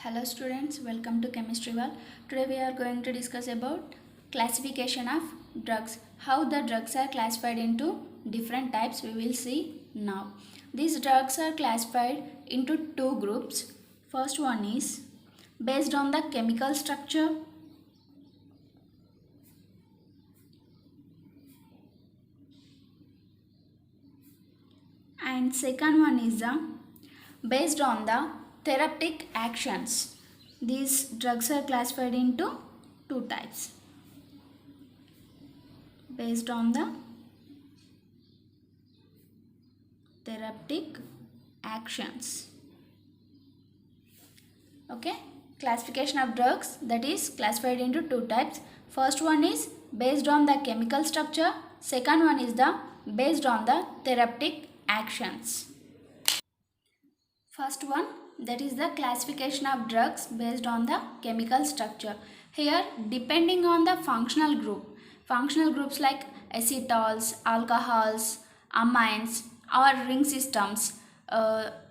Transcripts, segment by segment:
Hello students, welcome to Chemistry World. Today we are going to discuss about classification of drugs. How the drugs are classified into different types we will see now. These drugs are classified into two groups. First one is based on the chemical structure, and second one is based on the therapeutic actions. These drugs are classified into two types based on the therapeutic actions. Okay, classification of drugs, that is classified into two types. First one is based on the chemical structure, second one is the based on the therapeutic actions. First one, that is the classification of drugs based on the chemical structure. Here, depending on the functional groups like acetals, alcohols, amines or ring systems,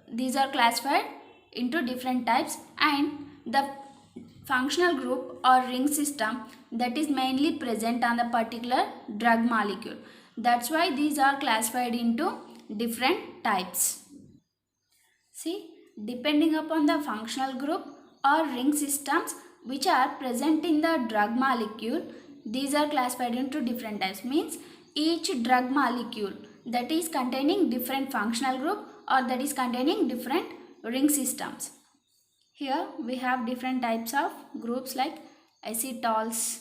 these are classified into different types, and the functional group or ring system that is mainly present on the particular drug molecule. That's why these are classified into different types. See, depending upon the functional group or ring systems which are present in the drug molecule, these are classified into different types. Means each drug molecule that is containing different functional group or that is containing different ring systems. Here we have different types of groups like acetals,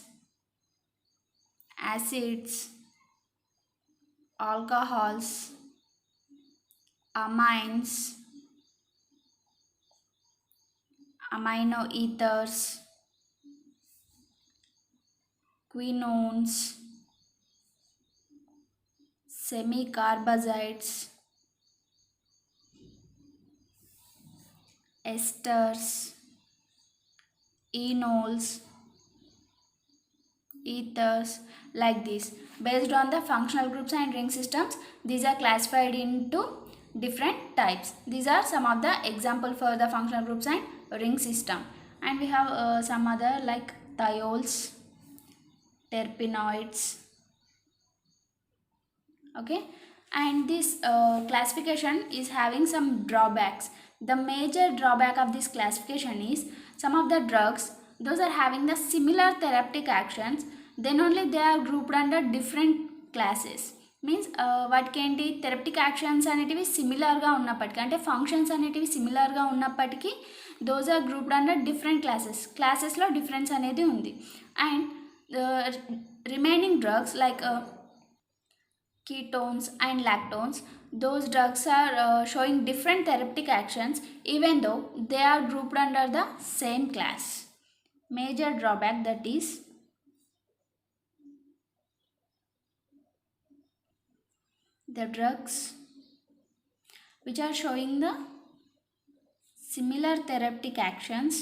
acids, alcohols, amines, amino ethers, quinones, semicarbazides, esters, enols, ethers, like this. Based on the functional groups and ring systems, these are classified into different types. These are some of the example for the functional groups and ring system. And we have some other like thiols, terpenoids. Okay, and this classification is having some drawbacks. The major drawback of this classification is some of the drugs, those are having the similar therapeutic actions, then only they are grouped under different classes. Means వాటికి ఏంటి therapeutic actions అనేటివి సిమిలర్గా ఉన్నప్పటికీ, అంటే functions అనేటివి సిమిలర్గా ఉన్నప్పటికీ those are grouped under different క్లాసెస్లో డిఫరెన్స్ అనేది ఉంది. And remaining drugs like ketones and lactones, those drugs are showing different therapeutic actions even though they are grouped under the same class. Major drawback, that is the drugs which are showing the similar therapeutic actions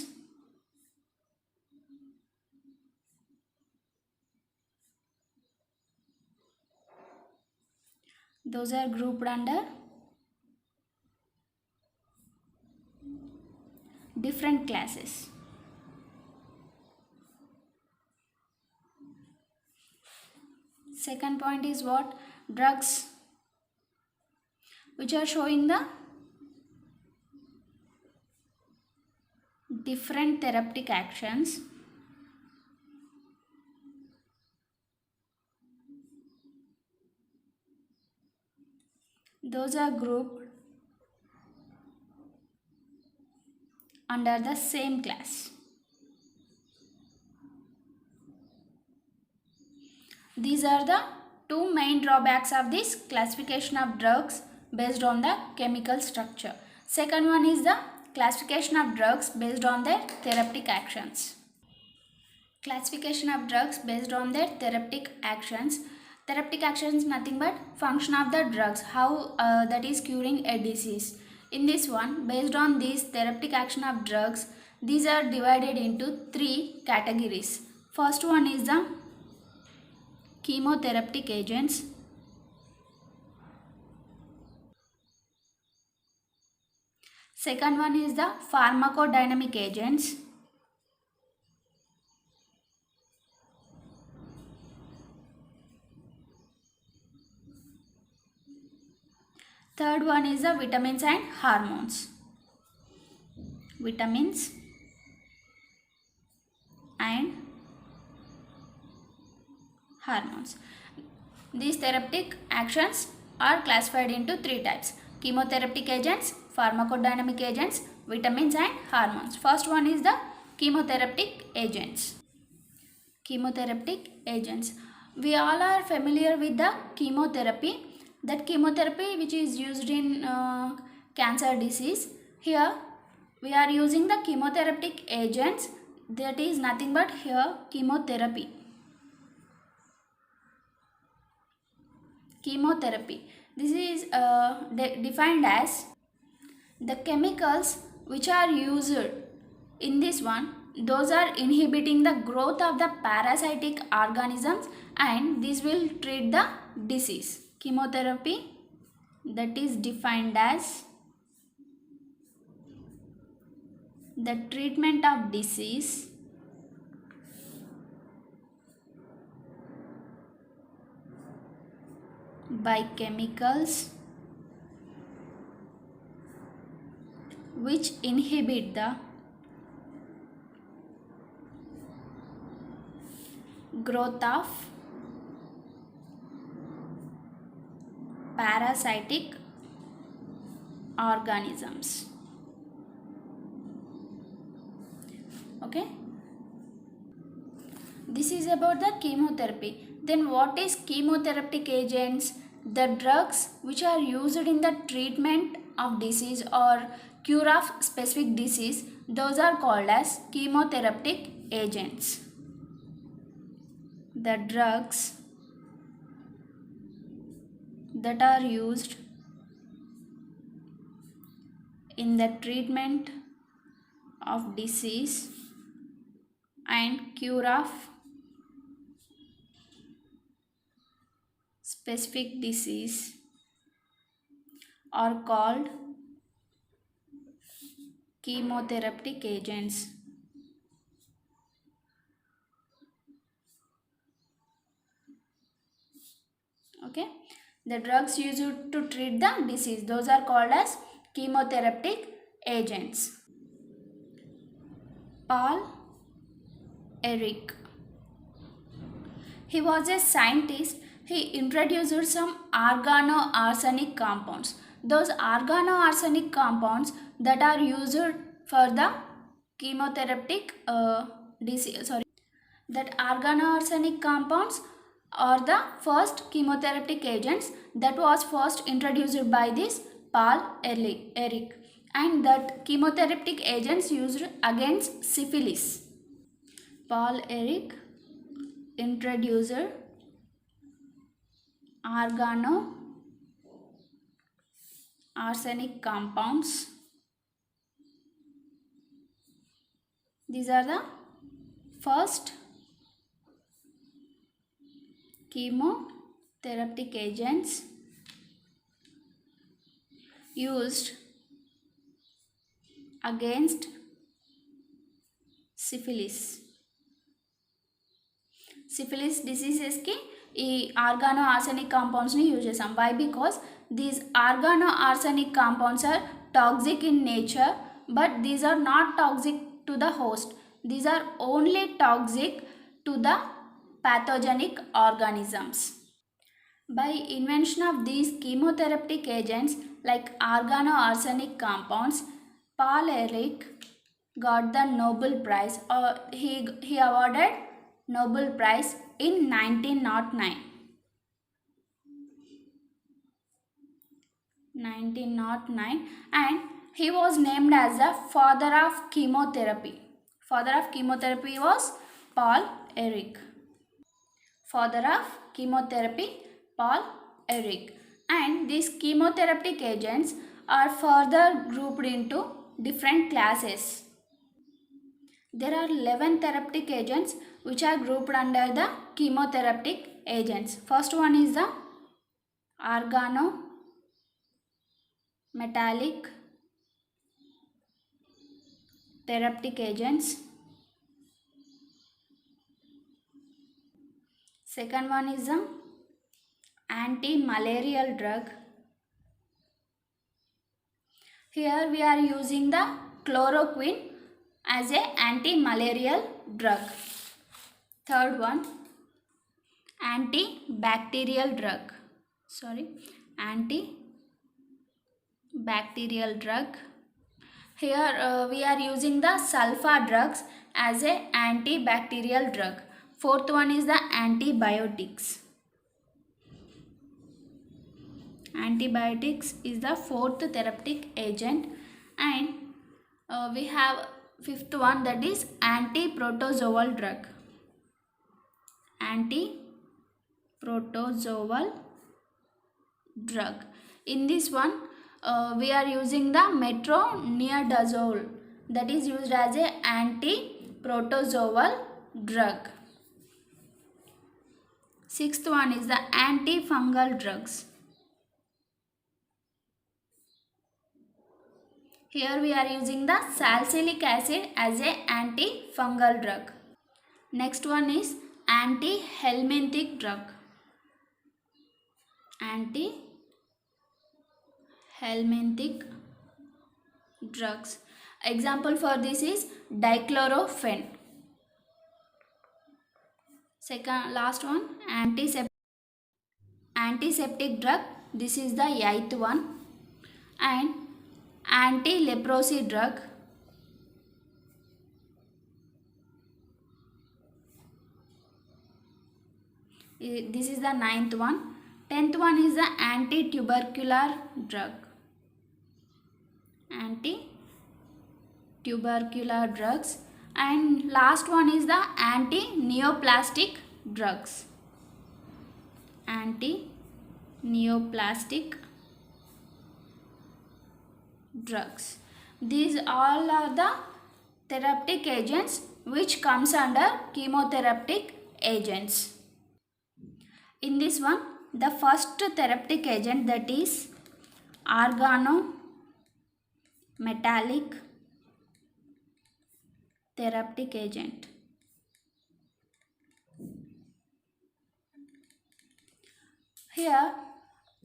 those are grouped under different classes. Second point is what? Drugs which are showing the different therapeutic actions those are grouped under the same class. These are the two main drawbacks of this classification of drugs based on the chemical structure. Second one is the classification of drugs based on their therapeutic actions. Classification of drugs based on their therapeutic actions. Therapeutic actions nothing but function of the drugs, how that is curing a disease. In this one, based on these therapeutic action of drugs, these are divided into three categories. First one is the chemotherapeutic agents. Second one is the pharmacodynamic agents. Third one is the vitamins and hormones. Vitamins and hormones. These therapeutic actions are classified into three types: chemotherapeutic agents, pharmacodynamic agents, vitamins and hormones. First one is the chemotherapeutic agents. Chemotherapeutic agents. We all are familiar with the chemotherapy. That chemotherapy which is used in cancer disease. Here we are using the chemotherapeutic agents. That is nothing but here chemotherapy. Chemotherapy. This is defined as the chemicals which are used in this one. Those are inhibiting the growth of the parasitic organisms, and this will treat the disease. Chemotherapy that is defined as the treatment of disease by chemicals which inhibit the growth of parasitic organisms. Okay, this is about the chemotherapy. Then what is chemotherapeutic agents? The drugs which are used in the treatment of disease or cure of specific disease, those are called as chemotherapeutic agents. The drugs that are used in the treatment of disease and cure of specific disease are called chemotherapeutic agents. Okay, the drugs used to treat the disease, those are called as chemotherapeutic agents. Paul Ehrlich. He was a scientist. He introduced some organoarsenic compounds. Those organoarsenic compounds that are used for the chemotherapeutic disease. That organoarsenic compounds are the first chemotherapeutic agents that was first introduced by this Paul Ehrlich, and that chemotherapeutic agents used against syphilis. Paul Ehrlich introduced organoarsenic compounds. These are the first chemotherapeutic agents used against syphilis. Syphilis diseases ki ఈ organo arsenic కాంపౌండ్స్ని use చేసాం. Why? Because these organo arsenic compounds are toxic in nature, but these are not toxic to the host. These are only toxic to the pathogenic organisms. By invention of these chemotherapeutic agents like organoarsenic compounds, Paul Ehrlich got the Nobel Prize, or he awarded Nobel Prize in 1909. 1909, and he was named as the father of chemotherapy. Father of chemotherapy was Paul Ehrlich. Father of chemotherapy, Paul Ehrlich. And these chemotherapeutic agents are further grouped into different classes. There are 11 therapeutic agents which are grouped under the chemotherapeutic agents. First one is the organometallic therapeutic agents. Second one is the anti-malarial drug. Here we are using the chloroquine as a anti-malarial drug. Third one, antibacterial drug. Antibacterial drug. Here we are using the sulfa drugs as a antibacterial drug. Fourth one is the antibiotics. Antibiotics is the fourth therapeutic agent, and we have fifth one, that is antiprotozoal drug. Antiprotozoal drug. In this one we are using the metronidazole, that is used as a antiprotozoal drug. Sixth one is the antifungal drugs. Here we are using the salicylic acid as a antifungal drug. Next one is antihelminthic drug. Antihelminthic drugs. Example for this is dichlorofen. Last one, antiseptic drug. This is the eighth one. And anti-leprosy drug. This is the ninth one. 10th one is the anti-tubercular drug. Anti-tubercular drugs. And last one is the anti-neoplastic drugs. Anti-neoplastic drugs. These all are the therapeutic agents which comes under chemotherapeutic agents. In this one, the first therapeutic agent, that is organometallic therapeutic agent. Here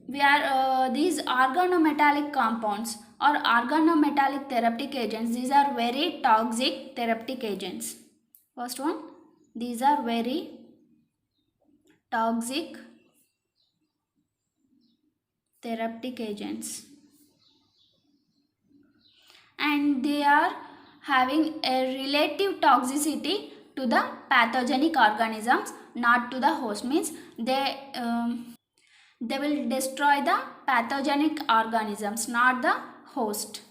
we are these organometallic compounds or organometallic therapeutic agents. These are very toxic therapeutic agents. First one, these are very toxic therapeutic agents, and they are having a relative toxicity to the pathogenic organisms, not to the host. Means they will destroy the pathogenic organisms, not the host.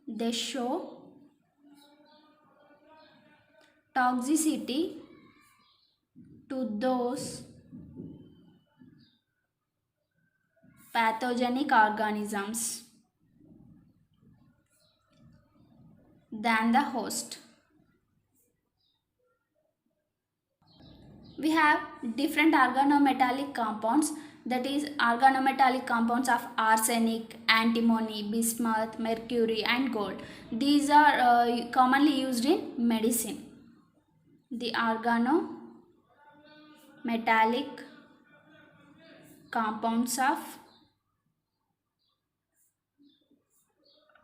They show toxicity to those pathogenic organisms than the host. We have different organometallic compounds, that is organometallic compounds of arsenic, antimony, bismuth, mercury and gold. These are commonly used in medicine. The organometallic compounds of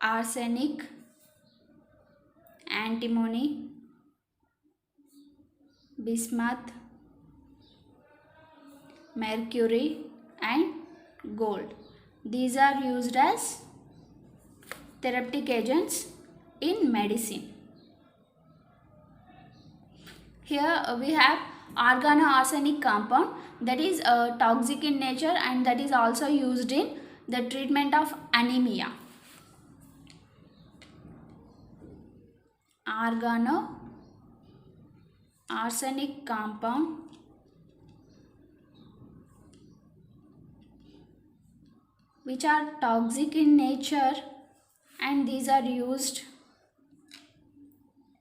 arsenic, antimony, bismuth, mercury and gold. These are used as therapeutic agents in medicine. Here we have organoarsenic compound, that is toxic in nature, and that is also used in the treatment of anemia. Organoarsenic compound which are toxic in nature, and these are used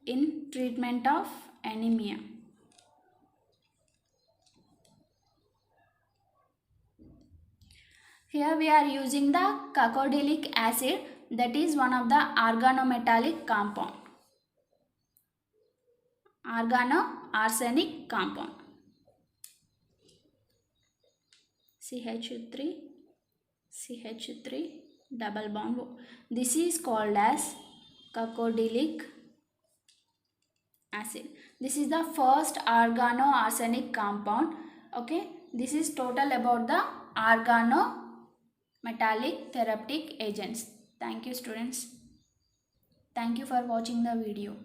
in treatment of anemia. Here we are using the cocodilic acid that is one of the organometallic compound. Organoarsenic compound. CH3 double bond O. This is called as carbonylic acid. This is the first organoarsenic compound. Okay, this is total about the organometallic therapeutic agents. Thank you, students. Thank you for watching the video.